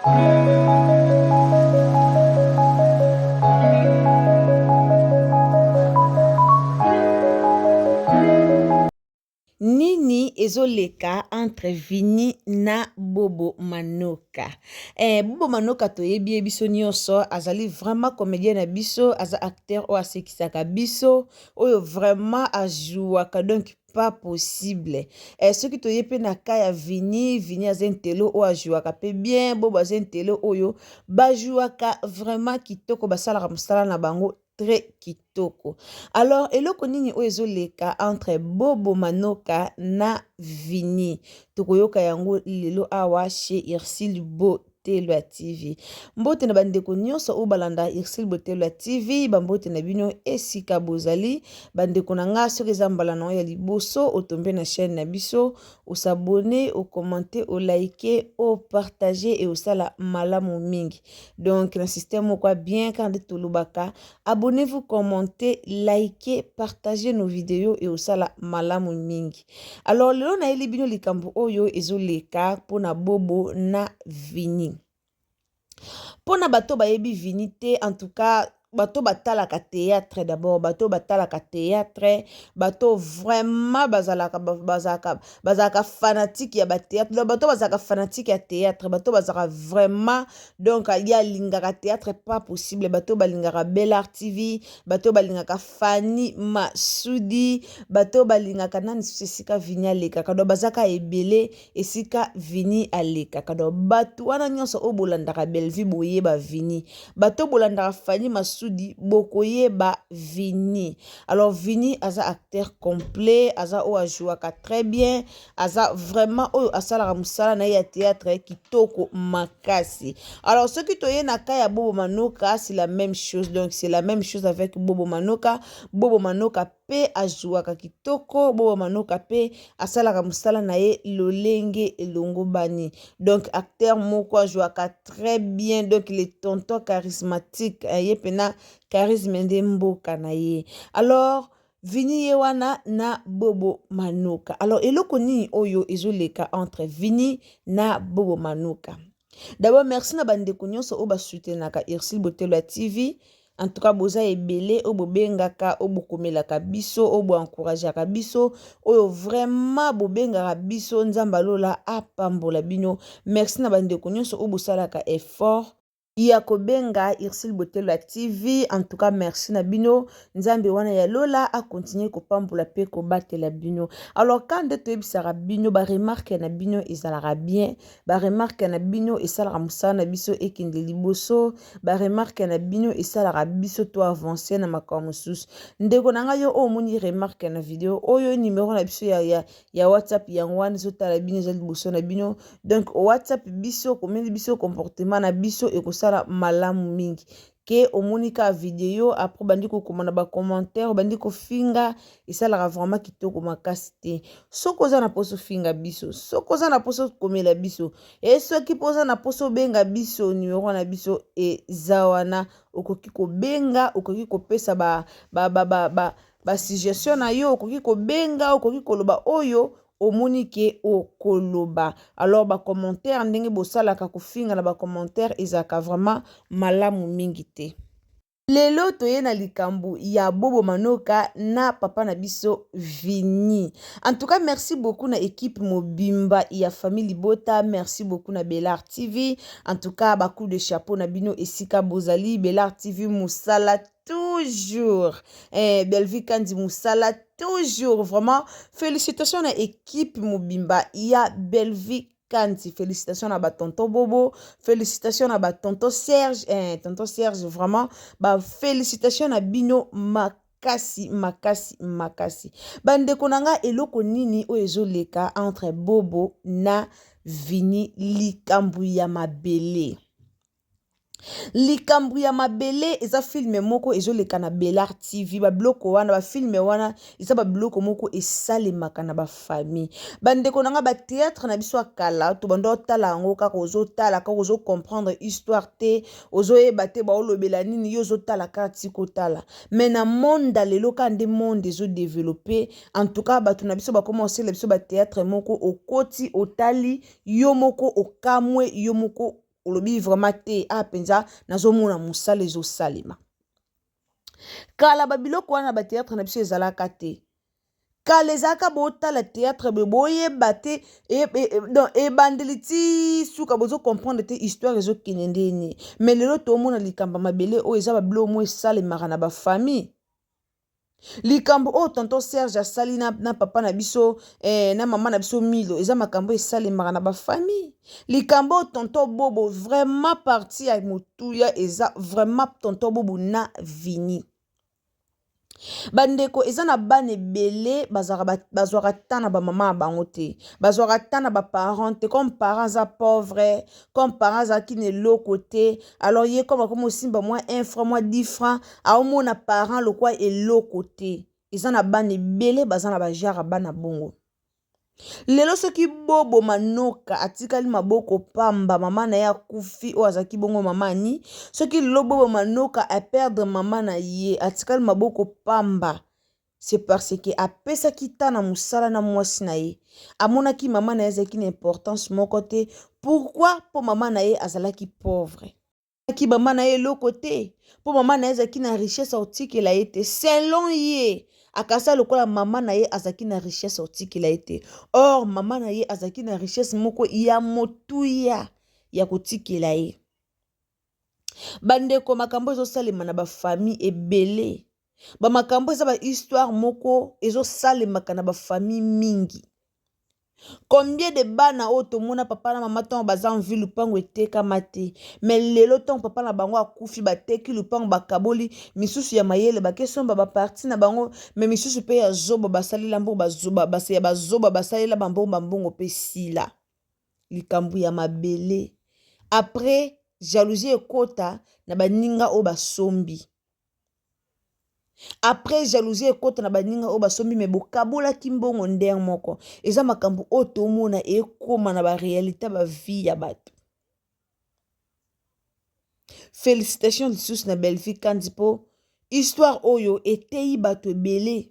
Nini ezoleka entre Vini na Bobo Manoka. Bobo Manoka toyebi biso nyonso azali vraiment comédien na biso, aza acteur o asekisaka biso, oyo vraiment ajouaka donc pas possible. Ce qui toye pe na ka ya Vini aza ntelo o ajouaka pe bien, Bobo aza ntelo oyo bajouaka vraiment kitoko basalaka mosala na bango très kitoko. Alors, eloko nini o ezoleka entre Bobo Manoka na Vini. Tokoyoka yango lelo awa chez Irsil Botelwa TV. Mbote na bandeko nyonso o balanda Irsil Botelwa TV, bambote na bino esika bozali, bandeko na nga soki eza mbala na ya liboso, otombe na chaîne na biso, o s'abonner, o commenter, o liker, o partager et o sala malamu mingi. Donc, le système quoi bien quand de tolubaka, abonnez-vous, commentez, likez, partagez nos vidéos et au sala malamu mingi. Alors, le na eli bino likambo oyo ezoleka pona Bobo na Vini. Pona bato bayebi Vini te, en tout cas, bato batalaka théâtre d'abord, bato batalaka théâtre, bato vraiment bazalaka fanatique ya ba théâtre, bato bazalaka fanatique ya théâtre, bato bazalaka vraiment donc ya lingaka théâtre pas possible, bato balingaka Bellart TV, bato balingaka Fanny Masudi, bato balingaka nani sika Vini aleka, kado bazaka ebele esika Vini aleka, kado bato wana nyonso obolandaka Bellevue boye ba Vini, bato bolandaka Fanny Masudi bokoye ba Vini. Alors Vini aza acteur complet, aza o ajouaka très bien, aza vraiment o asala musala na ya théâtre kitoko makasi. Alors ce qui toye na kaya Bobo Manoka, c'est la même chose, donc c'est la même chose avec Bobo Manoka. Bobo Manoka pe ajouaka kitoko, Bobo Manoka pe asala musala na ye lolenge elongo bani. Donc acteur moko ajouaka très bien, donc les tontons charismatiques yepena charisme nde mboka na ye. Alors Vini yewana na Bobo Manoka. Alors eloko nini oyo ezoleka entre Vini na Bobo Manoka. D'abord merci na bandeko nyonso o basutenaka Irsil Botelwa TV. En tout cas, boza ebele, obo bengaka, obo komelaka biso, obo encourageaka biso, oyo vraiment bo bengaka biso nzamba lola apambola bino. Merci na bandeko nyonso obo salaka effort. Yako benga Irsil Botelwa TV. En tout cas, merci na bino. Nzambe wana ya lola a continuer ko pambola pe ko batela bino. Alors quand de te bisara bino ba remarque na bino ezalara bien, ba remarque na bino esalara musana biso ekinde liboso, ba remarque na bino esalara biso to avancer na makambo sus. Ndeko nanga yo o moni remarque na video oyo numéro na biso ya WhatsApp ya ngwana zo tala bino za liboso na bino. Donc WhatsApp biso komeli biso comportement na biso ekosala malamu mingi. Ke omonika video après bandiko komana ba commentaire bandiko finga esalara vraiment kitoko makasi te. Soko za na poso finga biso, soko za na poso komela biso, et soki poza na poso benga biso numéro na biso ezawana okoki ko benga, okoki ko pesa ba suggestion na yo, okoki ko benga, okoki ko loba oyo omonike o koloba. Alors ba commentaire ndenge bosala ka kofinga na ba commentaire ezaka vraiment malamu mingi te. Lelo toye na likambu ya Bobo Manoka na papa na biso Vini. En tout cas, merci beaucoup na équipe mobimba ya famille Bota, merci beaucoup na Bellart TV. En tout cas, ba coup de chapeau na bino esika bozali, Bellart TV musala toujours. Bellevue Kandi musala toujours. Vraiment, félicitations à l'équipe mobimba ya Bellevue Kandi. Félicitations à tonton Bobo, félicitations à tonton Serge, tonton Serge, vraiment, félicitations à Bino makasi. Bande konanga eloko nini o ezoleka entre Bobo na Vini likambu ya mabele. Likambu ya mabele eza filme moko ezoleka na Bellart TV, ba bloko wana ba filme wana eza ba bloko moko esalemaka na ba famille. Bandeko nanga ba théâtre na biso akala to bando tala ngo kaka ozotala kaka ozo comprendre histoire te, ozo yeba te ba olobela nini yo ozotala kaka tiko tala. Mais na monde lelo kande monde ezo développer, en tout cas bato na biso ba commencer la biso ba théâtre moko okoti otali yo moko okamwe yo moko olobi vraiment te penza nazomona musala ezosalema. Kala babiloko wana ba théâtre na biso ezalaka te. Kala ezalaka botala théâtre boyeba te ebandeli ti suka bozo comprendre te histoire ezokende ndeni. Mais lelo tomona likambo mabele oyo eza babilo mo esalemaka na bafamille. Likambo oyo tonton Serge asali na papa na biso na mama na biso Milo eza makambo esalemaka na bafamille. Likambo oyo tonton Bobo vraiment parti ya motuya eza vraiment tonton Bobo na Vini. Bandeko eza na bana ebele bazwaka ta na bamama bango te, bazwaka ta na baparent te, comme parent aza pauvre, comme parent azalaki na eloko te, alors ye comme akomi osimba mwa 1 franc mwa 10 franc aomona parent lokwa eloko te. Eza na bana ebele baza na bajara bana bongo. Lelo soki Bobo Manoka atikali maboko pamba mama na ye akufi o azaki bongo mama ni soki lelo Bobo Manoka a perdre mama na ye atikali maboko pamba c'est parce que apesaki ta na musala na mwasi na ye amonaki mama na ye azalaki na importance moko te. Pourquoi? Po mama na ye azalaki pauvre ki mama na ye eloko te, po mama na ye azalaki na richesse otikela ye te selon ye akasa lokola mama na ye azaki na richesse otikela ye te. Or mama na ye azaki na richesse moko ya motuya ya kotikela ye. Bandeko makambo ezosalema na bafamille ebele. Makambo eza ba histoire moko ezosalemaka na bafamille mingi. Combien de bana oyo tomona papa na mama ntango baza mvi lupango etekama te, mais lelo ntango papa na bango akufi bateki lupango bakaboli misusu ya mayele bakesomba baparti na bango, mais misusu mpe ya zoba basalela mbongo bazoba basalela bambongo mpe sila likambo ya mabele. Après jalousie ekota na baninga oyo basombi. Après jalousie ekota na baninga oyo basombi me bokabolaki mbongo ndenge moko. Eza makambo oyo tomona ekoma na barealité ba vie ya bato. Félicitations lisusu na Belle-Vie Kandi po histoire oyo eteyi bato ebele.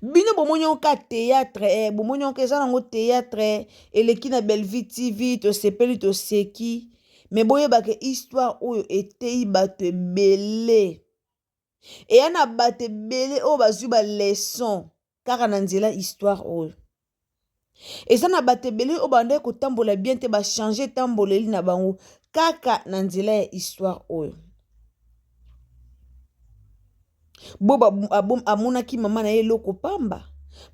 Bino bomonyoka théâtre bomonyoka eza nango théâtre eleki na Belle-Vie TV to sepeli to seki, mais boyebaka histoire oyo eteyi bato ebele. Et yana bato ebele oyo bazwi ba leçon kaka na nzela histoire oyo. Eza na bato ebele oyo bande kotambola bien te ba changer tamboleli na bango kaka na nzela ya histoire oyo. Bobo amonaki mama na ye eloko pamba.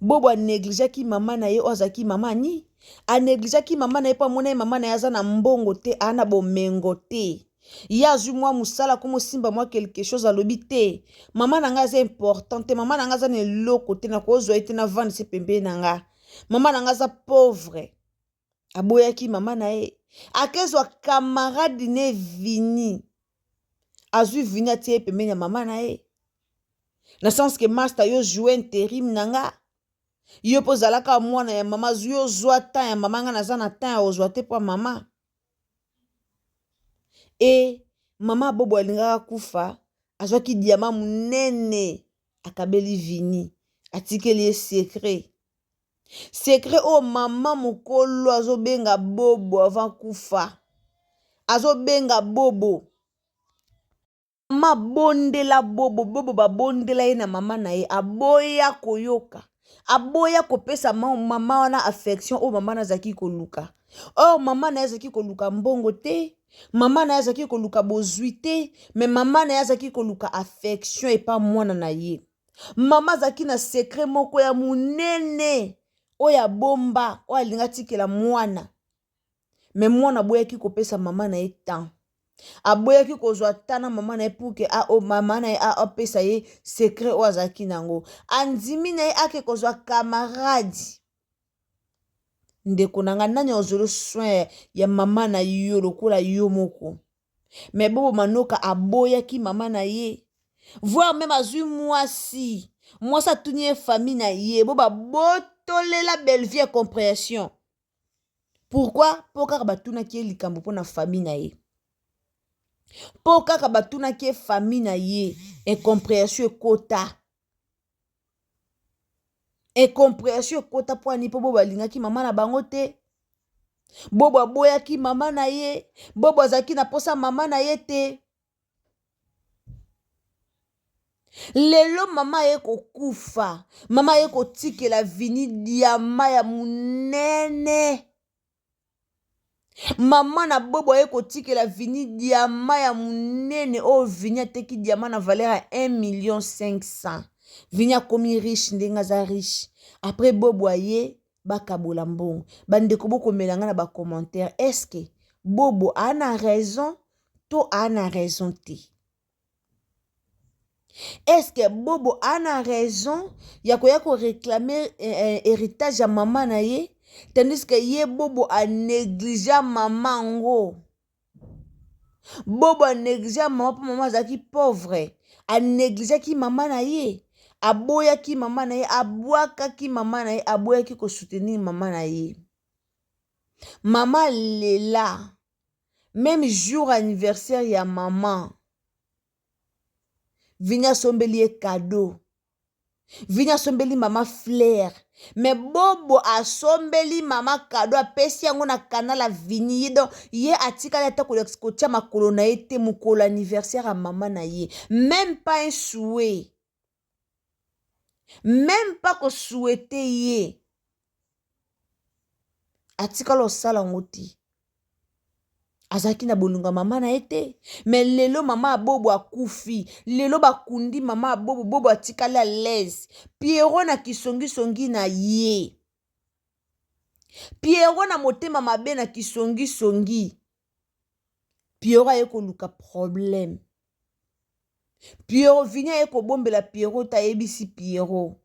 Bobo anegligeaki mama na ye oyo azalaki mama ni. Anegligeaki mama na ye po amona ye mama na ye aza na mbongo te ana bomengo te. Ye azwi mwa musala komo simba mwa quelque chose alobi te. Mama na nga aza important te, mama na nga aza na eloko te na kozwa ye te na vendre se pembeni na nga. Mama na nga aza pauvre. Aboyaki mama na ye. Akezwa camarade ne Vini. Azwi Vini atie pembeni ya mama na ye. Na sens que master yo jouer intérim na nga. Yo po zalaka mwana ya mama yo zwa temps ya mama nga naza na temps ya ozwa te po mama. Et mama Bobo alingaka kufa azwaki diamant munene akabeli Vini atikeli ye secret. Secret o mama mokolo azobenga Bobo avant kufa. Azobenga Bobo. Mama bondela Bobo, Bobo babondela ye na mama na ye, aboya koyoka. Aboya kopesa mama wana affection o mama na zaki koluka. Or mama na zaki koluka mbongo te, mama na zaki koluka bozwi te, mais mama na zaki koluka affection et pas mwana na ye. Mama zaki na secret moko ya munene, o ya bomba, o alinga tikela mwana. Mais mwana boyaki kopesa mama na ye temps. Aboyaki kozwa tana mama na ye pour que mama na ye apesa ye secret o azaki nango. Andimi na ye ake kozwa camarade. Ndeko nanga nani ozolo soin ya mama na yo lokola yo moko. Mais Bobo Manoka aboyaki mama na ye. Voir même azui mwasi. Mwasi atuni ye famille na ye. Boba botolela Belle-Vie ya compréhension. Pourquoi? Po kaka batuna ki likambo po na famille na ye. Po kaka batuna ki famille na ye. Incompréhension ekota. Incompréhension ekota po ani po Bobo alingaki mama na bango te. Bobo aboyaki mama na ye, Bobo azaki na posa mama na ye te. Lelo mama ye kokufa, mama ye kotikela Vini diama ya munene. Mama na Bobo ye kotikela Vini diama ya munene. Oh Vini ateki diama na valeur à 1,5 million. Vini akomi riche ndenga za riche. Après Bobo aye bakabola mbongo. Bandeko boko melanga na ba commentaire. Est-ce que Bobo a na raison? To a na raison te? Est-ce que Bobo a na raison? Yako yako réclamer héritage à maman na ye? Tandis que ye Bobo a négligé maman ngo. Bobo a négligé maman pour maman zaki pauvre. A négligé ki maman na ye. Aboya ki maman na ye. Abwaka ki maman na ye. Aboya ki ko soutenir maman na ye. Maman lela. Même jour anniversaire ya maman. Vini asombeli cadeau. Vini asombeli mama fleur. Mais Bobo asombeli mama cadeau. Apesi yango na canal la Vini. Donc, ye atika leta kotia makolo na ye te mukolo anniversaire à maman na ye. Même pas un souhait. Même pas ko souhaiter ye. Atika lo sala ngoti. Azaki na bolunga mama na ete. Mais lelo mama Bobo akufi. Lelo bakundi mama Bobo. Bobo atika la l'aise. Pierrot na kisongi songi na ye. Pierrot na motema mabe na kisongi songi. Pierrot aye koluka problème. Pierrot Vini aye kobombela Pierrot ta yebisi Pierrot.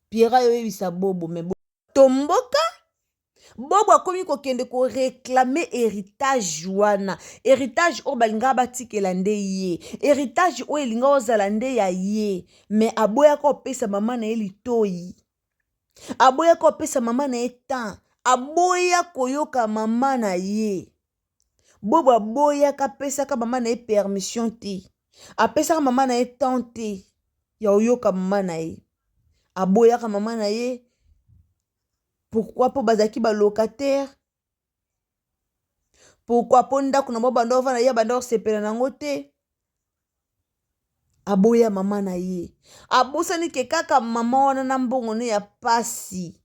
Pierrot aye yebisa Bobo. Mais Bobo tomboka. Bobo akomi kokende ko réclamer héritage wana. Héritage o balinga batikela nde ye. Héritage o elinga ozala nde ya ye. Mais aboya ko pesa mama na ye litoyi. Aboya ko pesa mama na ye temps. Aboya koyoka mama na ye. Bobo aboya ka pesa ka mama na ye permission te. Apesa ka mama na ye temps te. Ya oyoka mama na ye. Aboya ka mama na ye. Pourquoi pour bazaki ba locataire? Pourquoi pour ndako na bando vana ya bando sepela nango te? Aboya mama na ye. Abosani ke kaka mama wana na mbongo ne ya pasi.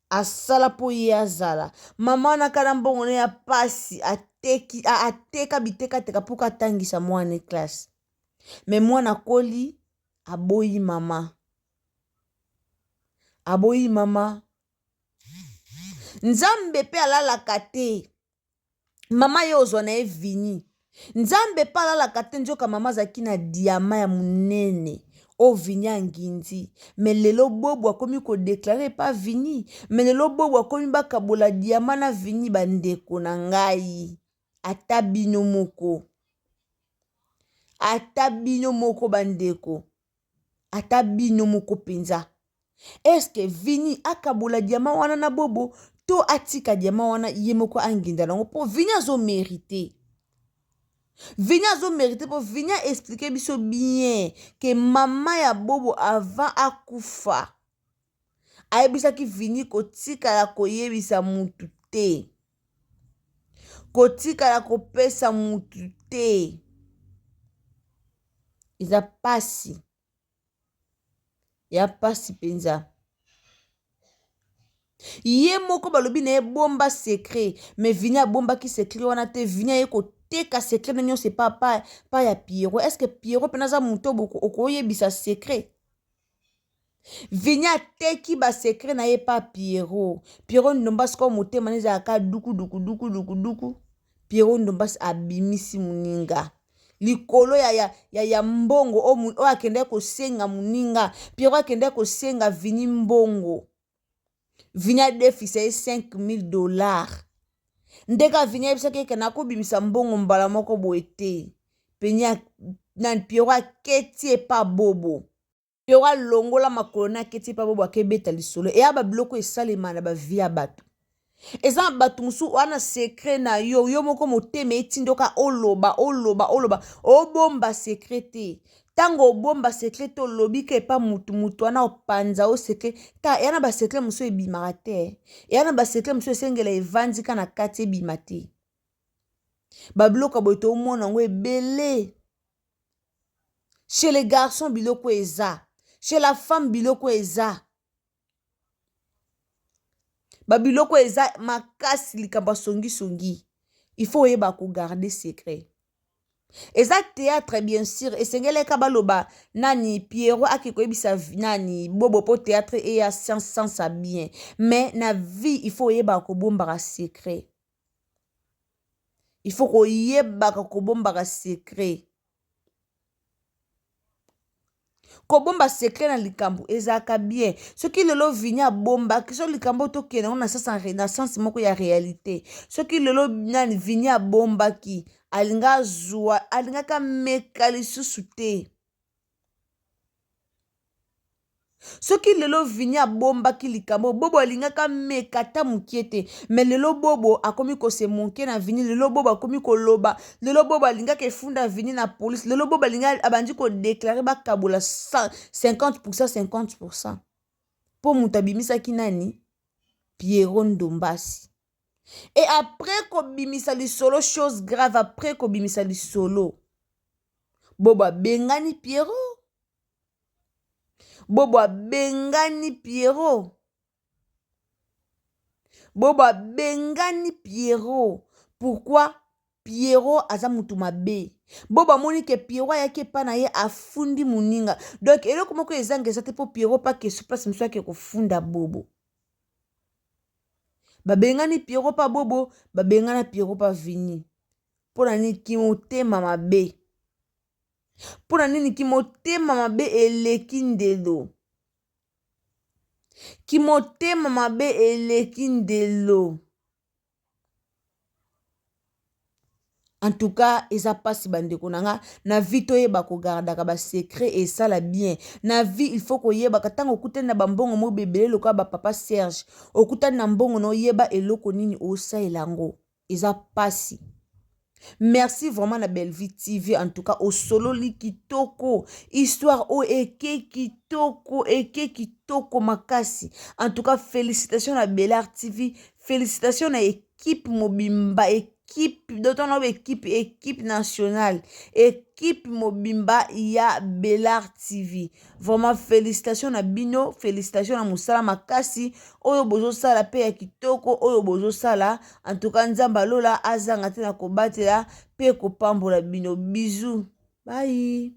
Asala po ye azala. Mama wana kana mbongo ne ya pasi ateka biteka teka puka tangisa mwana classe. Mais mwana koli aboyi mama. Aboyi mama. Nzambe pe alalaka te. Mama yo ozwa na ye Vini. Nzambe pe alalaka te nzoka mama zaki na diama ya munene. O Vini angindi. Mais lelo Bobo akomi ko déclarer pas Vini. Mais lelo Bobo akomi bakabola diama na Vini bandeko na ngai. Ata bino moko. Ata bino moko bandeko. Ata bino moko penza. Est-ce que Vini akabola diama wana na Bobo? To atika diama wana yemoko anginda nango po Vini azo mérité. Vini azo mérité po Vini a expliqué biso bien que mama ya Bobo avant akufa. Ayebisa ki Vini kotika la koyebisa mutu te. Kotika la kopesa mutu te. Iza pasi. Ya pasi penza. Ye moko balobi na ye bomba secret. Mais Vini a bomba ki secret wana te. Vini a ye koteka secret na nyo se pa ya Pierrot. Est-ce que Pierrot penaza muto boko okoye bisa secret? Vini a teki ba secret na ye pa Pierrot. Pierrot ndombasi ko motema neza aka duku. Pierrot ndombasi abimisi muninga. Likolo ya mbongo o akende ko senga muninga. Pierrot akende ko senga Vini mbongo. Vini a defise $5,000. Ndeka Vini a bisa keke na kubimisa mbongo mbala moko boete. Penya na Pierrot a keti pa Bobo. Pierrot a longola makolo na keti pa Bobo akebeta lisolo. E aba biloko esalema na ba via bato. Eza bato musu wana secret na yo moko moteme etindoka oloba. Obomba secret te. Tango bomba secret to lobby ke pa mutu wana opanza o secret ta yana ba secret muso ebimaka te. Yana ba secret muso esengela evandi kana kati ebima te. Babiloko boye tomona ngo ebele. Chez les garçons biloko eza. Chez la femme biloko eza. Babiloko eza makasi likamba songi. Il faut yeba ko garder secret. Eza théâtre bien sûr esengele ka baloba nani Pierrot akiko yebisa nani bobo po théâtre et ya sens bien mais na vie il faut yeba ko bombaka secret. Il faut ko yeba ko bombaka secret. Ko bomba secret na likambo ezaka bien. Ce qui lelo vinya bomba kiso likambo to kena na sens moko ya réalité. Ce qui lelo nani vinya bomba ki alinga zwa alinga ka meka lisusu te. Soki lelo vinya bomba ki likambo bobo alinga ka meka ta mukiete mais lelo bobo akomi ko se monke na vini lelo bobo akomi ko loba lelo bobo alinga ke funda vini na police lelo bobo alinga abandi ko déclarer ba kabola 50% 50% po mutabimisa ki nani Pierrot Ndombasi. Et après ko bimisa li solo chose grave après ko bimisa li solo bobo bengani Pierrot. Bobo bengani Pierrot. Bobo bengani Pierrot. Pourquoi Pierrot aza mutu mabe? Bobo moni ke Pierrot yake pa na ye afundi muninga. Donc eloko moko ezanga ezate po Pierrot pa ke place mso yake kofunda bobo. Babengani Pierrot pa bobo, babengana Pierrot pa vini. Pona nini kimotema mabe. Pona nini kimotema mabe eleki ndelo. Kimotema mabe eleki ndelo. En tout cas, eza pasi bandeko nanga na vie to yeba ko gardaka ba secret et ça la bien. Na vie il faut ko yeba katanga okutana bambongo mo bebele loka ba papa Serge. Okutana na mbongo no yeba eloko nini osa elango. Eza pasi. Merci vraiment na Belle Vie TV en tout cas au solo li kitoko histoire o eke kitoko makasi. En tout cas félicitations na Bellart TV, félicitations na équipe mobimba équipe d'autant équipe nationale équipe mobimba ya Bellart TV. Vraiment félicitations na bino, félicitations na musala makasi oyo bozo sala pe ya kitoko oyo bozo sala. En tout cas nzamba lola azanga te na kobatela pe kopambola bino. Bisous. Bye.